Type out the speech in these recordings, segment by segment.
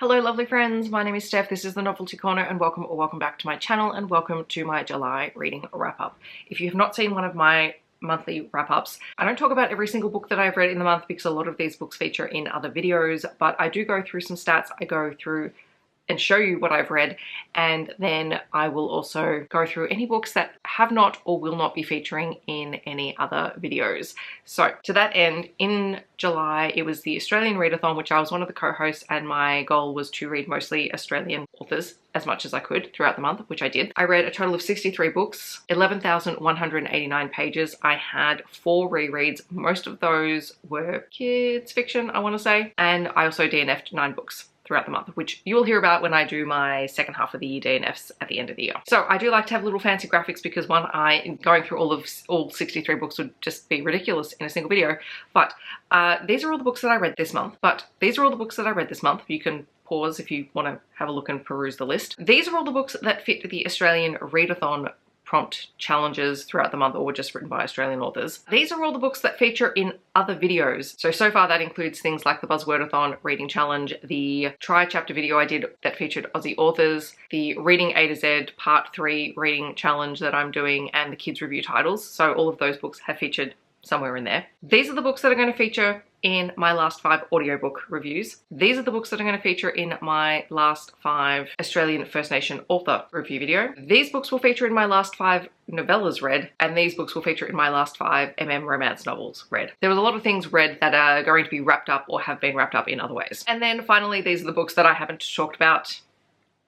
Hello lovely friends, my name is Steph, this is the Novelty Corner and welcome back to my channel and welcome to my July reading wrap-up. If you have not seen one of my monthly wrap-ups, I don't talk about every single book that I've read in the month because a lot of these books feature in other videos, but I do go through some stats, I go through and show you what I've read, and then I will also go through any books that have not or will not be featuring in any other videos. So to that end, in July it was the Australian Readathon, which I was one of the co-hosts, and my goal was to read mostly Australian authors as much as I could throughout the month, which I did. I read a total of 63 books, 11,189 pages. I had 4 rereads. Most of those were kids fiction, I want to say, and I also DNF'd 9 books throughout the month, which you'll hear about when I do my second half of the year DNFs at the end of the year. So I do like to have little fancy graphics because going through all 63 books would just be ridiculous in a single video. But these are all the books that I read this month. You can pause if you want to have a look and peruse the list. These are all the books that fit the Australian Readathon prompt challenges throughout the month, or were just written by Australian authors. These are all the books that feature in other videos. So far that includes things like the Buzzwordathon reading challenge, the try chapter video I did that featured Aussie authors, the reading A to Z part 3 reading challenge that I'm doing, and the kids review titles. So all of those books have featured somewhere in there. These are the books that are going to feature in my last 5 audiobook reviews. These are the books that are going to feature in my last 5 Australian First Nation author review video. These books will feature in my last 5 novellas read, and these books will feature in my last 5 romance novels read. There was a lot of things read that are going to be wrapped up or have been wrapped up in other ways. And then finally, these are the books that I haven't talked about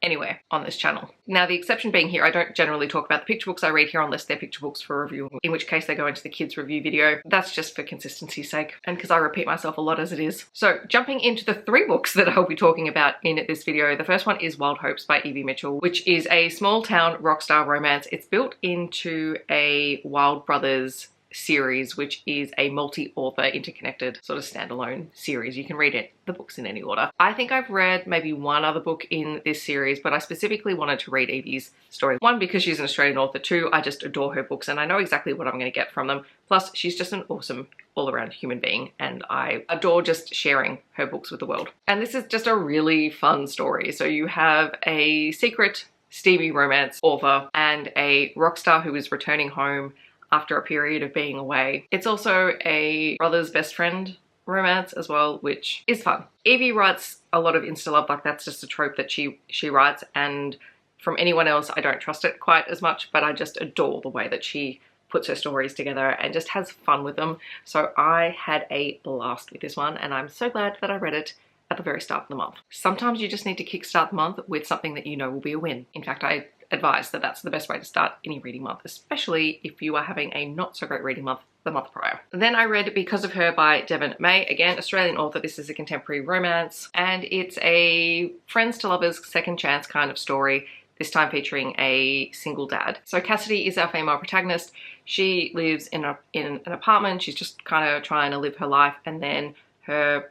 anywhere on this channel. Now the exception being here, I don't generally talk about the picture books I read here unless they're picture books for review, in which case they go into the kids review video. That's just for consistency's sake and because I repeat myself a lot as it is. So jumping into the 3 books that I'll be talking about in this video, the first one is Wild Hopes by Evie Mitchell, which is a small town rock star romance. It's built into a Wild Brothers series, which is a multi-author interconnected sort of standalone series. You can read the books in any order. I think I've read maybe one other book in this series, but I specifically wanted to read Evie's story. 1, because she's an Australian author. 2, I just adore her books and I know exactly what I'm going to get from them. Plus, she's just an awesome all-around human being and I adore just sharing her books with the world. And this is just a really fun story. So you have a secret steamy romance author and a rock star who is returning home after a period of being away. It's also a brother's best friend romance as well, which is fun. Evie writes a lot of insta love, like that's just a trope that she writes, and from anyone else I don't trust it quite as much, but I just adore the way that she puts her stories together and just has fun with them. So I had a blast with this one and I'm so glad that I read it at the very start of the month. Sometimes you just need to kickstart the month with something that you know will be a win. In fact, I advise that that's the best way to start any reading month, especially if you are having a not so great reading month the month prior. Then I read Because of Her by Devon May, again Australian author. This is a contemporary romance and it's a friends to lovers second chance kind of story, this time featuring a single dad. So Cassidy is our female protagonist. She lives in an apartment. She's just kind of trying to live her life, and then her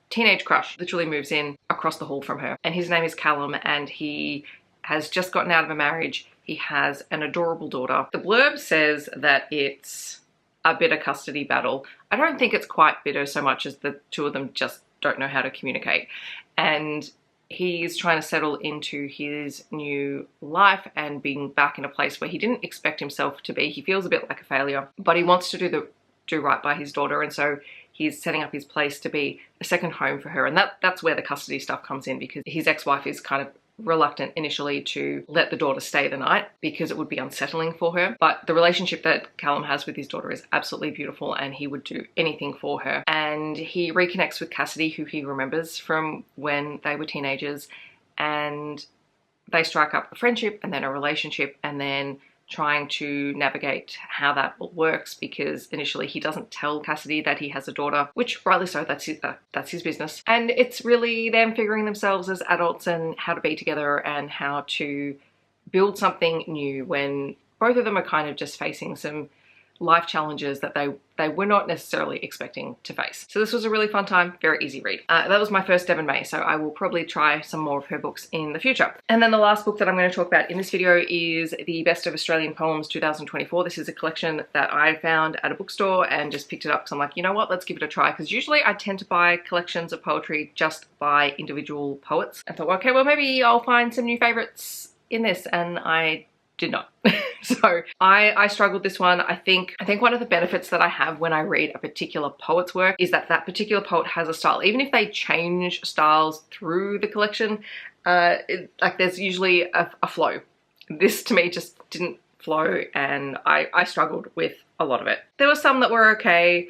teenage crush literally moves in across the hall from her, and his name is Callum, and he has just gotten out of a marriage. He has an adorable daughter. The blurb says that it's a bitter custody battle. I don't think it's quite bitter so much as the two of them just don't know how to communicate. And he's trying to settle into his new life and being back in a place where he didn't expect himself to be. He feels a bit like a failure, but he wants to do right by his daughter, and so he's setting up his place to be a second home for her. And that's where the custody stuff comes in, because his ex-wife is kind of reluctant initially to let the daughter stay the night because it would be unsettling for her. But the relationship that Callum has with his daughter is absolutely beautiful and he would do anything for her. And he reconnects with Cassidy, who he remembers from when they were teenagers, and they strike up a friendship and then a relationship, and then trying to navigate how that all works, because initially he doesn't tell Cassidy that he has a daughter, which rightly so, that's his business. And it's really them figuring themselves as adults and how to be together and how to build something new when both of them are kind of just facing some life challenges that they were not necessarily expecting to face. So this was a really fun time, very easy read. That was my first Devon May, so I will probably try some more of her books in the future. And then the last book that I'm going to talk about in this video is the Best of Australian Poems 2024. This is a collection that I found at a bookstore and just picked it up because I'm like, you know what, let's give it a try. Because usually I tend to buy collections of poetry just by individual poets. I thought, well, okay, well maybe I'll find some new favorites in this, and I did not. So I struggled this one. I think one of the benefits that I have when I read a particular poet's work is that that particular poet has a style. Even if they change styles through the collection, like there's usually a flow. This to me just didn't flow, and I struggled with a lot of it. There were some that were okay.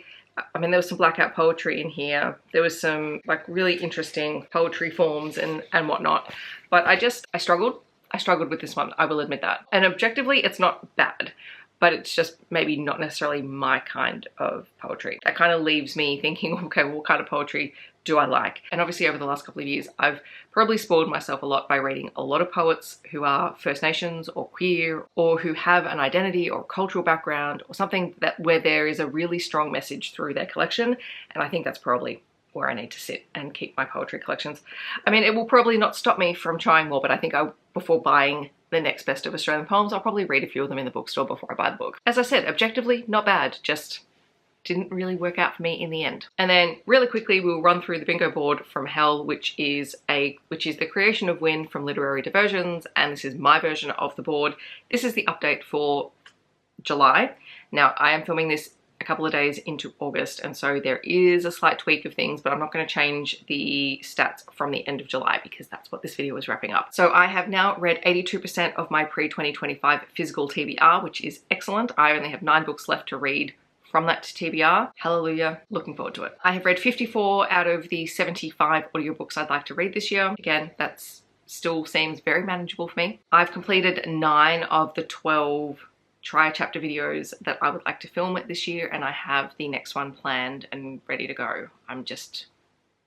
I mean, there was some blackout poetry in here. There was some like really interesting poetry forms and whatnot, but I struggled. I struggled with this one, I will admit that. And objectively, it's not bad, but it's just maybe not necessarily my kind of poetry. That kind of leaves me thinking, okay, what kind of poetry do I like? And obviously over the last couple of years, I've probably spoiled myself a lot by reading a lot of poets who are First Nations or queer, or who have an identity or cultural background or something where there is a really strong message through their collection. And I think that's probably where I need to sit and keep my poetry collections. I mean, it will probably not stop me from trying more, but I think before buying the next Best of Australian Poems, I'll probably read a few of them in the bookstore before I buy the book. As I said, objectively, not bad, just didn't really work out for me in the end. And then really quickly, we'll run through the bingo board from Hell, which is the creation of Win from Literary Diversions, and this is my version of the board. This is the update for July. Now, I am filming this a couple of days into August, and so there is a slight tweak of things, but I'm not going to change the stats from the end of July because that's what this video is wrapping up. So I have now read 82% of my pre-2025 physical TBR, which is excellent. I only have 9 books left to read from that TBR. Hallelujah, looking forward to it. I have read 54 out of the 75 audiobooks I'd like to read this year. Again, that's still seems very manageable for me. I've completed 9 of the 12 try chapter videos that I would like to film this year, and I have the next one planned and ready to go. I'm just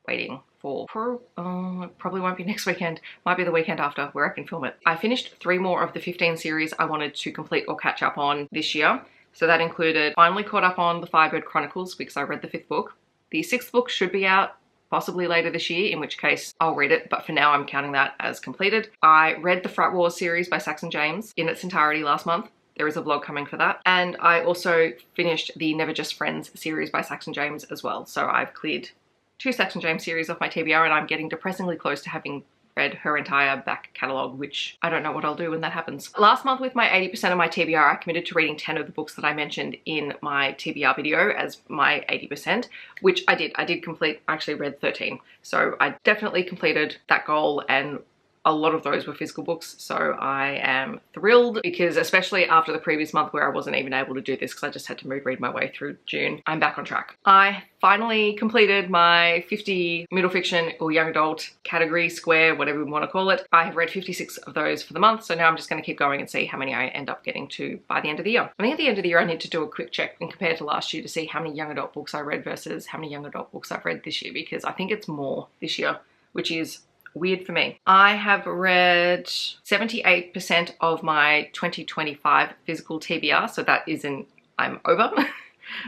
waiting for probably won't be next weekend, might be the weekend after, where I can film it. I finished 3 more of the 15 series I wanted to complete or catch up on this year. So that included finally caught up on the Firebird Chronicles because I read the 5th book. The 6th book should be out possibly later this year, in which case I'll read it, but for now I'm counting that as completed. I read the Frat Wars series by Saxon James in its entirety last month. There is a vlog coming for that. And I also finished the Never Just Friends series by Saxon James as well. So I've cleared 2 Saxon James series off my TBR, and I'm getting depressingly close to having read her entire back catalogue, which I don't know what I'll do when that happens. Last month with my 80% of my TBR, I committed to reading 10 of the books that I mentioned in my TBR video as my 80%, which I did. I did complete, I actually read 13. So I definitely completed that goal, and a lot of those were physical books, so I am thrilled because especially after the previous month where I wasn't even able to do this because I just had to mood read my way through June, I'm back on track. I finally completed my 50 middle fiction or young adult category, square, whatever you want to call it. I have read 56 of those for the month, so now I'm just going to keep going and see how many I end up getting to by the end of the year. I think at the end of the year I need to do a quick check and compare to last year to see how many young adult books I read versus how many young adult books I've read this year, because I think it's more this year, which is weird for me. I have read 78% of my 2025 physical TBR, so that isn't, I'm over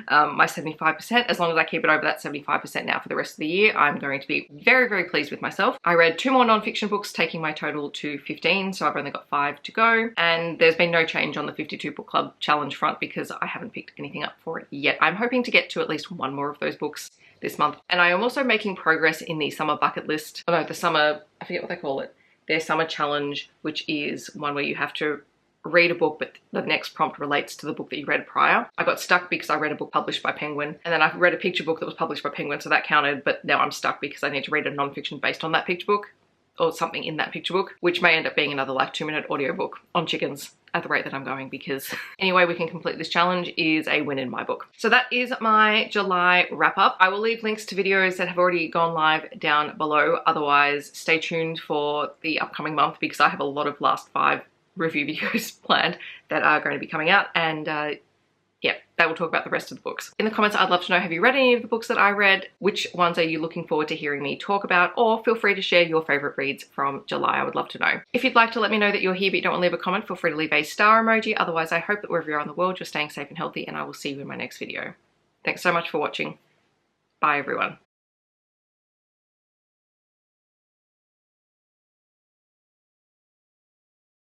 my 75%. As long as I keep it over that 75% now for the rest of the year, I'm going to be very, very pleased with myself. I read 2 more non-fiction books, taking my total to 15, so I've only got 5 to go. And there's been no change on the 52 book club challenge front because I haven't picked anything up for it yet. I'm hoping to get to at least 1 more of those books this month. And I am also making progress in the summer bucket list. Oh no, the summer, I forget what they call it. Their summer challenge, which is one where you have to read a book, but the next prompt relates to the book that you read prior. I got stuck because I read a book published by Penguin, and then I read a picture book that was published by Penguin, so that counted, but now I'm stuck because I need to read a non-fiction based on that picture book, or something in that picture book, which may end up being another like 2-minute audiobook on chickens at the rate that I'm going, because any way we can complete this challenge is a win in my book. So that is my July wrap up. I will leave links to videos that have already gone live down below. Otherwise, stay tuned for the upcoming month because I have a lot of last 5 review videos planned that are going to be coming out, and yeah, yeah, they will talk about the rest of the books. In the comments, I'd love to know, have you read any of the books that I read? Which ones are you looking forward to hearing me talk about? Or feel free to share your favorite reads from July. I would love to know. If you'd like to let me know that you're here but you don't want to leave a comment, feel free to leave a star emoji. Otherwise, I hope that wherever you are in the world, you're staying safe and healthy, and I will see you in my next video. Thanks so much for watching. Bye, everyone.